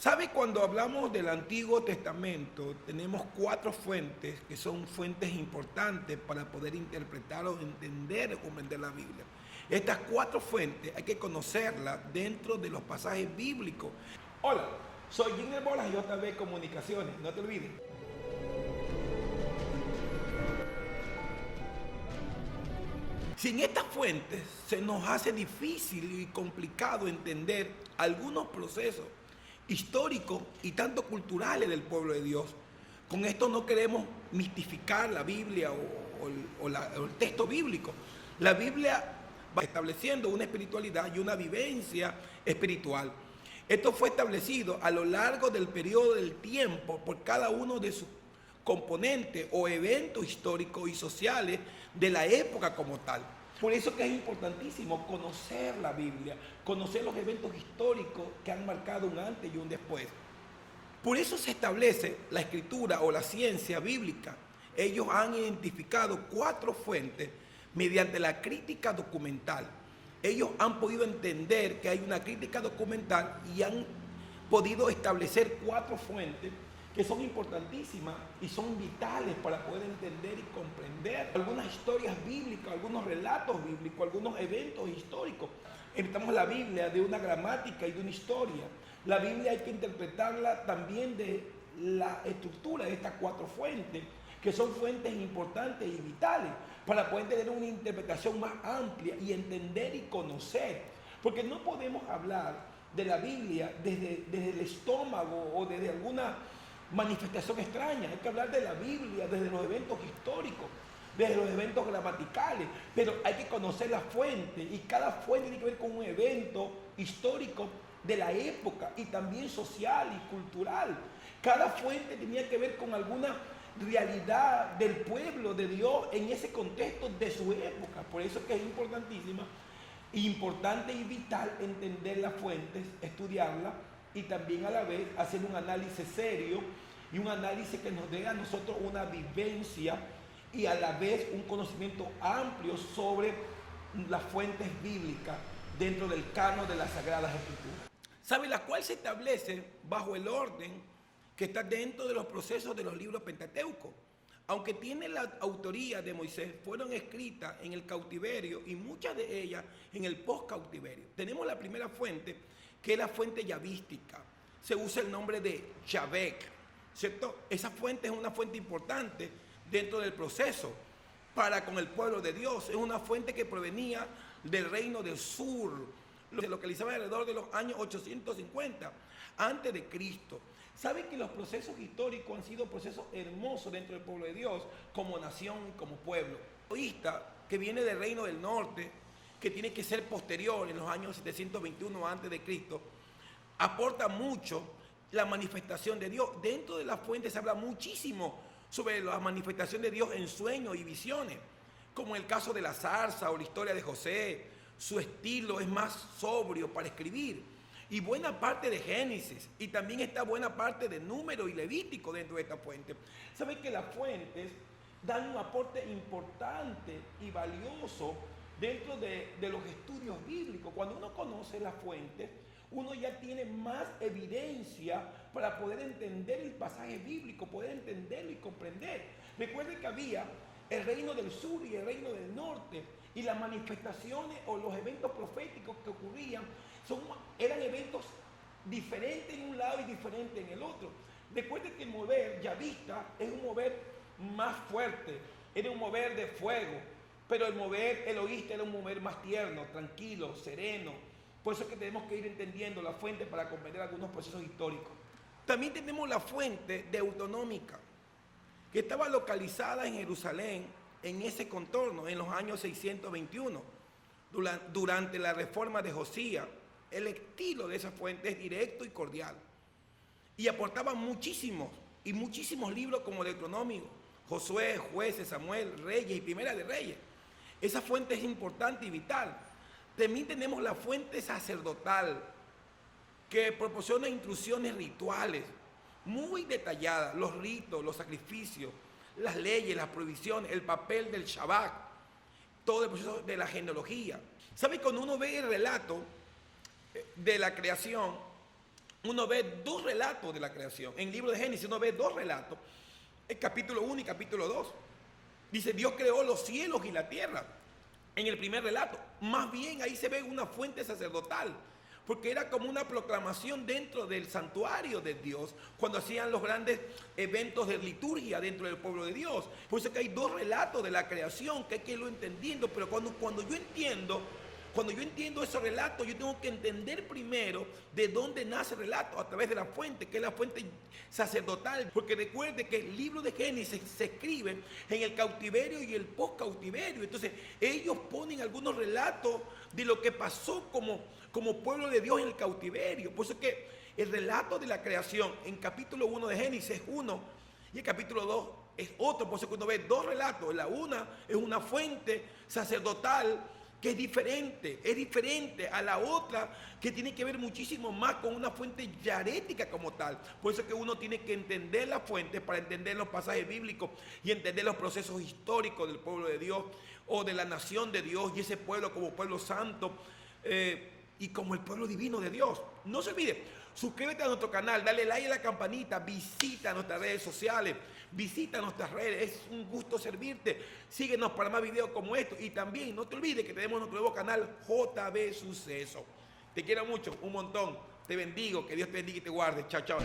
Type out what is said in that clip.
¿Sabe? Cuando hablamos del Antiguo Testamento, tenemos cuatro fuentes que son fuentes importantes para poder interpretar o entender o comprender la Biblia. Estas cuatro fuentes hay que conocerlas dentro de los pasajes bíblicos. Hola, soy Giner Bolas y JB Comunicaciones, no te olvides. Sin estas fuentes se nos hace difícil y complicado entender algunos procesos históricos y tanto culturales del pueblo de Dios. Con esto no queremos mistificar la Biblia o el texto bíblico. La Biblia va estableciendo una espiritualidad y una vivencia espiritual. Esto fue establecido a lo largo del periodo del tiempo por cada uno de sus componentes o eventos históricos y sociales de la época como tal. Por eso que es importantísimo conocer la Biblia, conocer los eventos históricos que han marcado un antes y un después. Por eso se establece la escritura o la ciencia bíblica. Ellos han identificado cuatro fuentes mediante la crítica documental. Ellos han podido entender que hay una crítica documental y han podido establecer cuatro fuentes que son importantísimas y son vitales para poder entender y comprender algunas historias bíblicas, algunos relatos bíblicos, algunos eventos históricos. Evitamos la Biblia de una gramática y de una historia. La Biblia hay que interpretarla también de la estructura de estas cuatro fuentes, que son fuentes importantes y vitales para poder tener una interpretación más amplia y entender y conocer. Porque no podemos hablar de la Biblia desde el estómago o desde alguna manifestación extraña. Hay que hablar de la Biblia desde los eventos históricos, desde los eventos gramaticales, pero hay que conocer la fuente y cada fuente tiene que ver con un evento histórico de la época y también social y cultural. Cada fuente tenía que ver con alguna realidad del pueblo de Dios en ese contexto de su época. Por eso es que es importante y vital entender las fuentes, estudiarlas y también a la vez hacer un análisis serio y un análisis que nos dé a nosotros una vivencia y a la vez un conocimiento amplio sobre las fuentes bíblicas dentro del canon de las Sagradas Escrituras. ¿Sabe? La cual se establece bajo el orden que está dentro de los procesos de los libros Pentateucos. Aunque tienen la autoría de Moisés, fueron escritas en el cautiverio y muchas de ellas en el post-cautiverio. Tenemos la primera fuente, que es la fuente yavística. Se usa el nombre de Yahveh, ¿cierto? Esa fuente es una fuente importante dentro del proceso para con el pueblo de Dios. Es una fuente que provenía del reino del sur, se localizaba alrededor de los años 850 antes de Cristo. ¿Saben que los procesos históricos han sido procesos hermosos dentro del pueblo de Dios como nación y como pueblo? Que viene del reino del norte, que tiene que ser posterior en los años 721 antes de Cristo, aporta mucho la manifestación de Dios. Dentro de la fuente se habla muchísimo sobre la manifestación de Dios en sueños y visiones, como el caso de la zarza o la historia de José. Su estilo es más sobrio para escribir. Y buena parte de Génesis, y también está buena parte de Número y Levítico dentro de esta fuente. ¿Saben que las fuentes dan un aporte importante y valioso dentro de los estudios bíblicos? Cuando uno conoce las fuentes, uno ya tiene más evidencia para poder entender el pasaje bíblico, poder entenderlo y comprender. Recuerden que había el reino del sur y el reino del norte, y las manifestaciones o los eventos proféticos que ocurrían eran eventos diferentes en un lado y diferentes en el otro. Recuerden que el mover yavista es un mover más fuerte, era un mover de fuego, pero el mover eloísta era un mover más tierno, tranquilo, sereno. Por eso es que tenemos que ir entendiendo la fuente para comprender algunos procesos históricos. También tenemos la fuente deuteronómica, que estaba localizada en Jerusalén, en ese contorno, en los años 621, durante la reforma de Josías. El estilo de esa fuente es directo y cordial. Y aportaba muchísimos libros como Deuteronomio, Josué, Jueces, Samuel, Reyes y Primera de Reyes. Esa fuente es importante y vital. También tenemos la fuente sacerdotal, que proporciona instrucciones rituales muy detalladas, los ritos, los sacrificios, las leyes, las prohibiciones, el papel del Shabbat, todo el proceso de la genealogía. ¿Sabe? Cuando uno ve el relato de la creación, uno ve dos relatos de la creación. En el libro de Génesis uno ve dos relatos, el capítulo 1 y capítulo 2. Dice, Dios creó los cielos y la tierra. En el primer relato, más bien ahí se ve una fuente sacerdotal, porque era como una proclamación dentro del santuario de Dios, cuando hacían los grandes eventos de liturgia dentro del pueblo de Dios. Por eso es que hay dos relatos de la creación que hay que irlo entendiendo, pero cuando yo entiendo esos relatos, yo tengo que entender primero de dónde nace el relato, a través de la fuente, que es la fuente sacerdotal. Porque recuerde que el libro de Génesis se escribe en el cautiverio y el post-cautiverio. Entonces, ellos ponen algunos relatos de lo que pasó como pueblo de Dios en el cautiverio. Por eso es que el relato de la creación en capítulo 1 de Génesis es uno y el capítulo 2 es otro. Por eso que uno ve dos relatos. La una es una fuente sacerdotal que es diferente a la otra, que tiene que ver muchísimo más con una fuente dialéctica como tal. Por eso es que uno tiene que entender la fuente para entender los pasajes bíblicos y entender los procesos históricos del pueblo de Dios o de la nación de Dios y ese pueblo como pueblo santo y como el pueblo divino de Dios. No se olvide, suscríbete a nuestro canal, dale like a la campanita, visita nuestras redes sociales, visita nuestras redes, es un gusto servirte. Síguenos para más videos como estos y también no te olvides que tenemos nuestro nuevo canal JB Suceso. Te quiero mucho, un montón, te bendigo, que Dios te bendiga y te guarde. Chao, chao.